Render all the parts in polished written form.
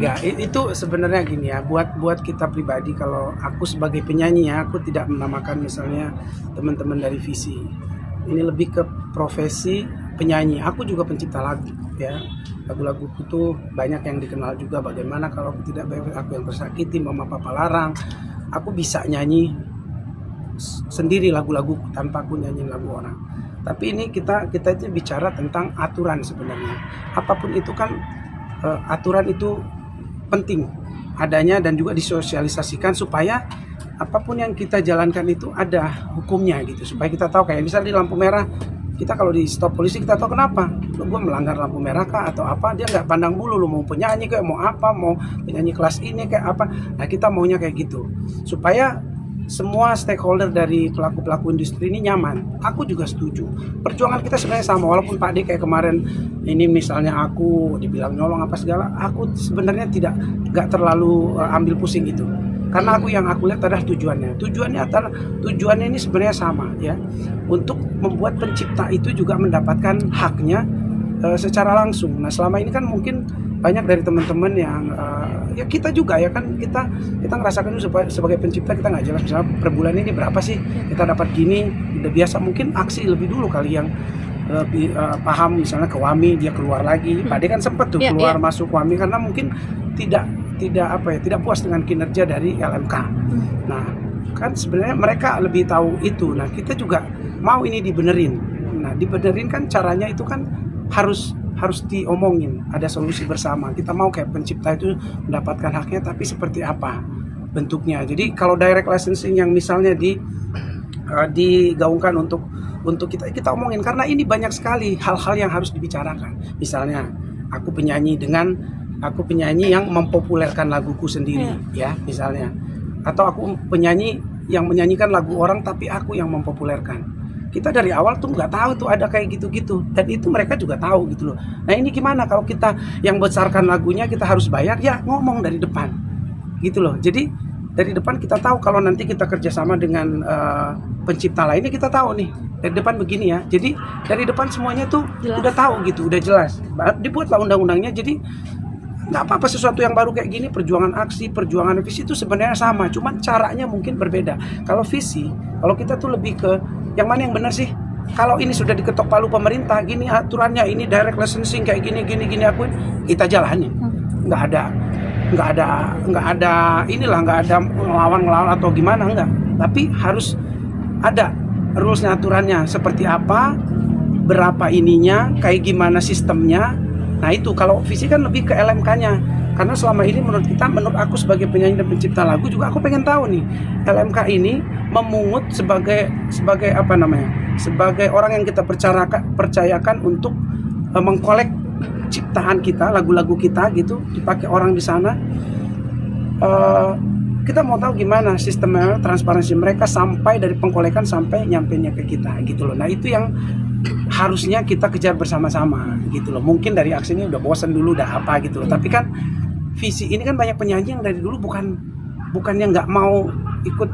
Ya, itu sebenarnya gini ya, buat kita pribadi, kalau aku sebagai penyanyi ya, aku tidak menamakan misalnya teman-teman dari visi. Ini lebih ke profesi penyanyi. Aku juga pencipta lagu ya. Lagu-laguku tuh banyak yang dikenal juga. Bagaimana kalau tidak baik aku yang tersakiti, mama papa larang. Aku bisa nyanyi sendiri lagu-lagu tanpa aku nyanyi lagu orang. Tapi ini kita itu bicara tentang aturan sebenarnya. Apapun itu kan aturan itu penting adanya dan juga disosialisasikan supaya apapun yang kita jalankan itu ada hukumnya gitu, supaya kita tahu. Kayak misalnya di lampu merah, kita kalau di stop polisi kita tahu kenapa gue melanggar lampu merah kah atau apa. Dia nggak pandang bulu lu mau penyanyi kayak mau apa, mau penyanyi kelas ini kayak apa. Nah kita maunya kayak gitu supaya semua stakeholder dari pelaku-pelaku industri ini nyaman. Aku juga setuju. Perjuangan kita sebenarnya sama, walaupun Pak D kayak kemarin ini misalnya aku dibilang nyolong apa segala, aku sebenarnya nggak terlalu ambil pusing itu. Karena yang aku lihat adalah tujuannya. Tujuannya ini sebenarnya sama ya. Untuk membuat pencipta itu juga mendapatkan haknya secara langsung. Nah selama ini kan mungkin banyak dari teman-teman yang ya kita juga ya kan kita ngerasakan itu sebagai pencipta, kita nggak jelas misalnya per bulan ini berapa sih kita dapat gini. Udah biasa mungkin aksi lebih dulu kali yang lebih paham, misalnya ke WAMI dia keluar lagi. Pak D kan sempat tuh keluar masuk WAMI karena mungkin tidak puas dengan kinerja dari LMK. Nah kan sebenarnya mereka lebih tahu itu. Nah kita juga mau ini dibenerin. Nah dibenerin kan caranya itu kan harus diomongin, ada solusi bersama. Kita mau kayak pencipta itu mendapatkan haknya, tapi seperti apa bentuknya. Jadi kalau direct licensing yang misalnya digaungkan untuk kita omongin, karena ini banyak sekali hal-hal yang harus dibicarakan. Misalnya aku penyanyi yang mempopulerkan laguku sendiri ya misalnya, atau aku penyanyi yang menyanyikan lagu orang tapi aku yang mempopulerkan. Kita dari awal tuh nggak tahu tuh ada kayak gitu-gitu, dan itu mereka juga tahu gitu loh. Nah ini gimana kalau kita yang besarkan lagunya kita harus bayar, ya ngomong dari depan gitu loh. Jadi dari depan kita tahu, kalau nanti kita kerjasama dengan pencipta lainnya kita tahu nih dari depan begini ya. Jadi dari depan semuanya tuh udah tahu gitu, udah jelas. Dibuatlah undang-undangnya. Jadi nggak apa-apa sesuatu yang baru kayak gini. Perjuangan visi itu sebenarnya sama, cuman caranya mungkin berbeda. Kalau visi, kalau kita tuh lebih ke yang mana yang benar sih? Kalau ini sudah diketok palu pemerintah, gini aturannya, ini direct licensing kayak gini akuin, kita jalanin. Nggak ada ngelawan atau gimana, enggak. Tapi harus ada rulesnya, aturannya seperti apa, berapa ininya, kayak gimana sistemnya. Nah itu kalau visi kan lebih ke LMK-nya. Karena selama ini menurut aku sebagai penyanyi dan pencipta lagu juga aku pengen tahu nih, LMK ini memungut sebagai apa namanya? Sebagai orang yang kita percayakan untuk mengkolek ciptaan kita, lagu-lagu kita gitu, dipakai orang di sana. Kita mau tahu gimana sistemnya, transparansi mereka sampai dari pengkolekan sampai nyampenya ke kita gitu loh. Nah itu yang harusnya kita kejar bersama-sama gitu loh. Mungkin dari aksi ini udah bosan dulu, udah apa gitu loh. Tapi kan visi ini kan banyak penyanyi yang dari dulu bukannya nggak mau ikut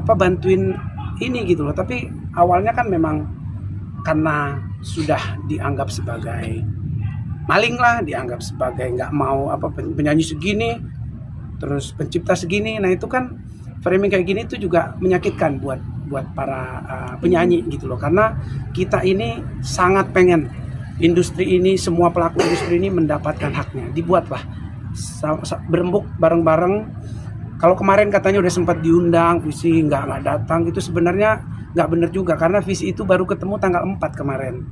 bantuin ini gitu loh. Tapi awalnya kan memang karena sudah dianggap sebagai maling lah, dianggap sebagai nggak mau penyanyi segini, terus pencipta segini. Nah itu kan framing kayak gini tuh juga menyakitkan buat para penyanyi gitu loh. Karena kita ini sangat pengen industri ini, semua pelaku industri ini mendapatkan haknya. Dibuatlah berembuk bareng-bareng. Kalau kemarin katanya udah sempat diundang, visi nggak datang, itu sebenarnya nggak benar juga, karena visi itu baru ketemu tanggal 4 kemarin.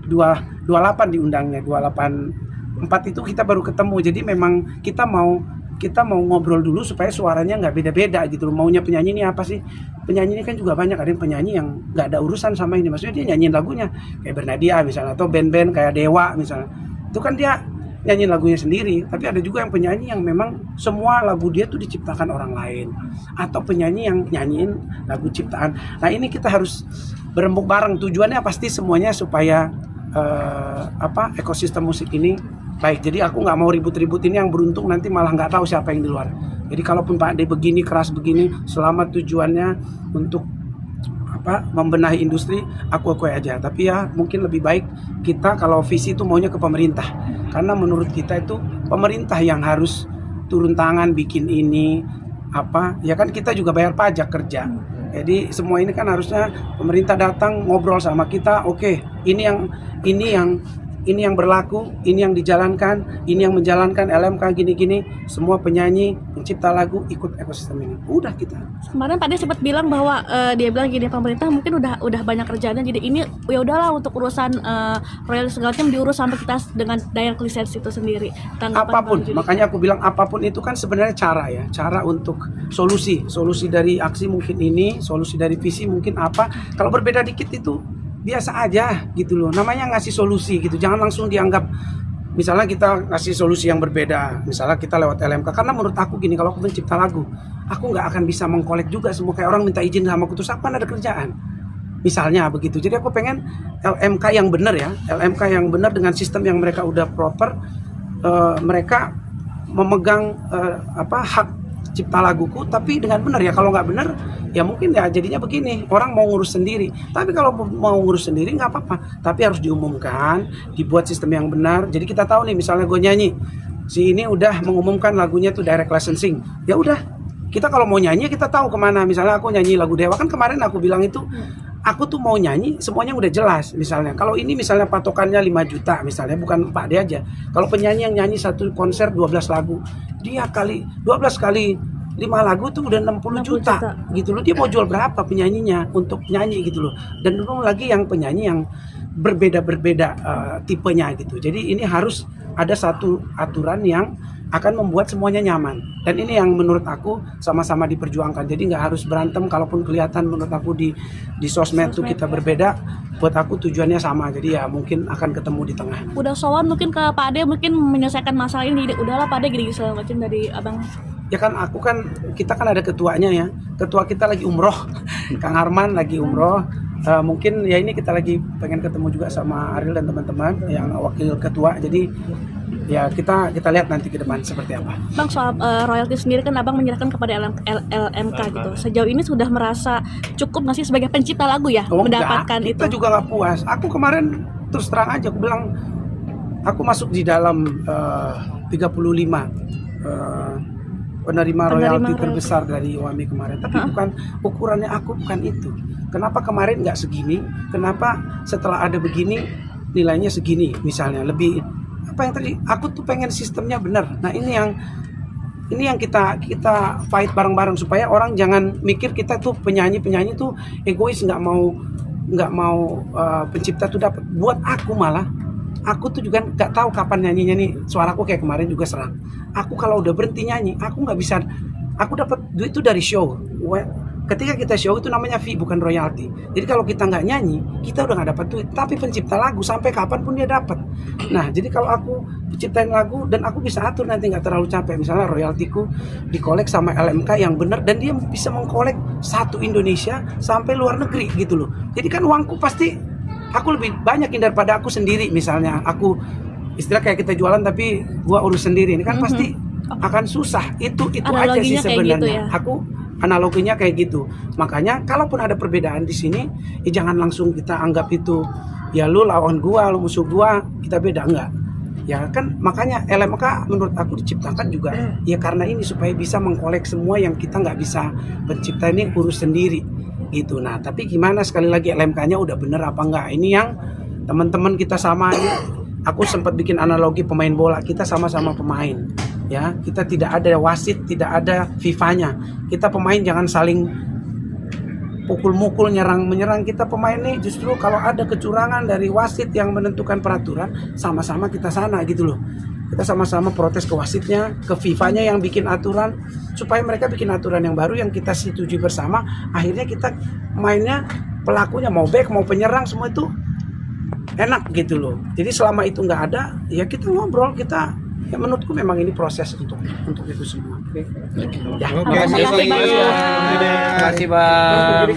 28 diundangnya, 4 itu kita baru ketemu. Jadi memang kita mau ngobrol dulu supaya suaranya nggak beda-beda gitu loh. Maunya penyanyi ini apa sih? Penyanyi ini kan juga banyak, ada yang penyanyi yang nggak ada urusan sama ini. Maksudnya dia nyanyiin lagunya kayak Bernadia misalnya, atau band-band kayak Dewa misalnya. Itu kan dia nyanyiin lagunya sendiri. Tapi ada juga yang penyanyi yang memang semua lagu dia tuh diciptakan orang lain, atau penyanyi yang nyanyiin lagu ciptaan. Nah ini kita harus berembuk bareng. Tujuannya pasti semuanya supaya ekosistem musik ini baik. Jadi aku nggak mau ribut-ribut ini, yang beruntung nanti malah nggak tahu siapa yang di luar. Jadi kalaupun Pak D begini keras begini, selama tujuannya untuk membenahi industri, aku aja. Tapi ya mungkin lebih baik kita kalau visi itu maunya ke pemerintah, karena menurut kita itu pemerintah yang harus turun tangan bikin ini apa, ya kan kita juga bayar pajak kerja. Jadi semua ini kan harusnya pemerintah datang ngobrol sama kita, oke, ini yang berlaku, ini yang dijalankan, ini yang menjalankan LMK gini-gini, semua penyanyi, pencipta lagu ikut ekosistem ini. Udah kita. Kemarin Pak De sempat bilang bahwa dia bilang gini, pemerintah mungkin udah banyak kerjaannya, jadi ini ya udahlah untuk urusan royalti segala macam diurus sampai kita dengan direct lisensi itu sendiri. Apapun, makanya aku bilang apapun itu kan sebenarnya cara untuk solusi dari aksi mungkin ini, solusi dari visi mungkin apa. Kalau berbeda dikit itu biasa aja gitu loh, namanya ngasih solusi gitu, jangan langsung dianggap misalnya kita ngasih solusi yang berbeda, misalnya kita lewat LMK, karena menurut aku gini, kalau aku pencipta lagu, aku nggak akan bisa mengkolek juga semua kayak orang minta izin sama aku, terus aku kan ada kerjaan, misalnya begitu. Jadi aku pengen LMK yang benar ya, LMK yang benar dengan sistem yang mereka udah proper, mereka memegang hak cipta laguku, tapi dengan benar ya. Kalau nggak benar ya mungkin ya jadinya begini, orang mau ngurus sendiri. Tapi kalau mau ngurus sendiri nggak apa-apa, tapi harus diumumkan, dibuat sistem yang benar. Jadi kita tahu nih, misalnya gue nyanyi, si ini udah mengumumkan lagunya tuh direct licensing, ya udah, kita kalau mau nyanyi kita tahu kemana. Misalnya aku nyanyi lagu Dewa, kan kemarin aku bilang itu aku tuh mau nyanyi semuanya udah jelas. Misalnya kalau ini misalnya patokannya 5 juta misalnya, bukan Pak De aja, kalau penyanyi yang nyanyi satu konser 12 lagu, dia kali 12 kali 5 lagu tuh udah 60 juta gitu loh. Dia mau jual berapa penyanyinya untuk nyanyi gitu loh. Dan belum lagi yang penyanyi yang berbeda tipenya gitu. Jadi ini harus ada satu aturan yang akan membuat semuanya nyaman. Dan ini yang menurut aku sama-sama diperjuangkan. Jadi nggak harus berantem, kalaupun kelihatan menurut aku di sosmed tuh kita berbeda, buat aku tujuannya sama. Jadi ya mungkin akan ketemu di tengah. Udah sowan mungkin ke Pak De mungkin menyelesaikan masalah ini, udahlah Pak De gini segala macam dari abang. Ya kan kita kan ada ketuanya ya. Ketua kita lagi umroh, Kang Arman lagi umroh. Mungkin ya ini kita lagi pengen ketemu juga sama Ariel dan teman-teman yang wakil ketua. Jadi ya kita lihat nanti ke depan seperti apa. Bang, soal royalti sendiri kan abang menyerahkan kepada LMK gitu. Sejauh ini sudah merasa cukup nggak sih sebagai pencipta lagu ya mendapatkan itu? Kita juga nggak puas. Aku kemarin terus terang aja aku bilang aku masuk di dalam 35 penerima royalti terbesar dari UAMI kemarin. Tapi bukan ukurannya, aku bukan itu. Kenapa kemarin nggak segini? Kenapa setelah ada begini nilainya segini misalnya? Lebih apa yang tadi? Aku tuh pengen sistemnya benar. Nah ini yang kita fight bareng-bareng supaya orang jangan mikir kita tuh penyanyi tuh egois, nggak mau pencipta tuh dapat. Buat aku malah, aku tuh juga nggak tahu kapan nyanyinya nih. Suaraku kayak kemarin juga serak. Aku kalau udah berhenti nyanyi, aku nggak bisa. Aku dapat duit itu dari show. Ketika kita show itu namanya fee, bukan royalti. Jadi kalau kita nggak nyanyi, kita udah nggak dapat duit. Tapi pencipta lagu sampai kapanpun dia dapat. Nah, jadi kalau aku ciptain lagu dan aku bisa atur nanti nggak terlalu capek. Misalnya royaltiku dikolek sama LMK yang benar dan dia bisa mengkolek satu Indonesia sampai luar negeri gitu loh. Jadi kan uangku pasti aku lebih banyakin daripada aku sendiri. Misalnya aku istilah kayak kita jualan tapi gua urus sendiri, ini kan pasti akan susah. Itu aja sih sebenarnya. Gitu ya? Aku analoginya kayak gitu. Makanya kalaupun ada perbedaan di sini, ya jangan langsung kita anggap itu ya lu lawan gua, lu musuh gua, kita beda, enggak. Ya kan makanya LMK menurut aku diciptakan juga ya karena ini supaya bisa mengkolek semua yang kita nggak bisa pencipta ini urus sendiri gitu. Nah, tapi gimana sekali lagi LMK-nya udah bener apa enggak? Ini yang teman-teman kita sama ini. Aku sempat bikin analogi pemain bola, kita sama-sama pemain. Ya, kita tidak ada wasit, tidak ada FIFA-nya. Kita pemain jangan saling pukul-mukul, menyerang. Kita pemain nih justru kalau ada kecurangan dari wasit yang menentukan peraturan, sama-sama kita sana gitu loh. Kita sama-sama protes ke wasitnya, ke FIFA-nya yang bikin aturan, supaya mereka bikin aturan yang baru yang kita setujui bersama. Akhirnya kita mainnya, pelakunya mau back mau penyerang semua itu enak gitu loh. Jadi selama itu nggak ada, ya kita ngobrol, ya menurutku memang ini proses untuk itu semua. Oke. Ya. Terima kasih Bang.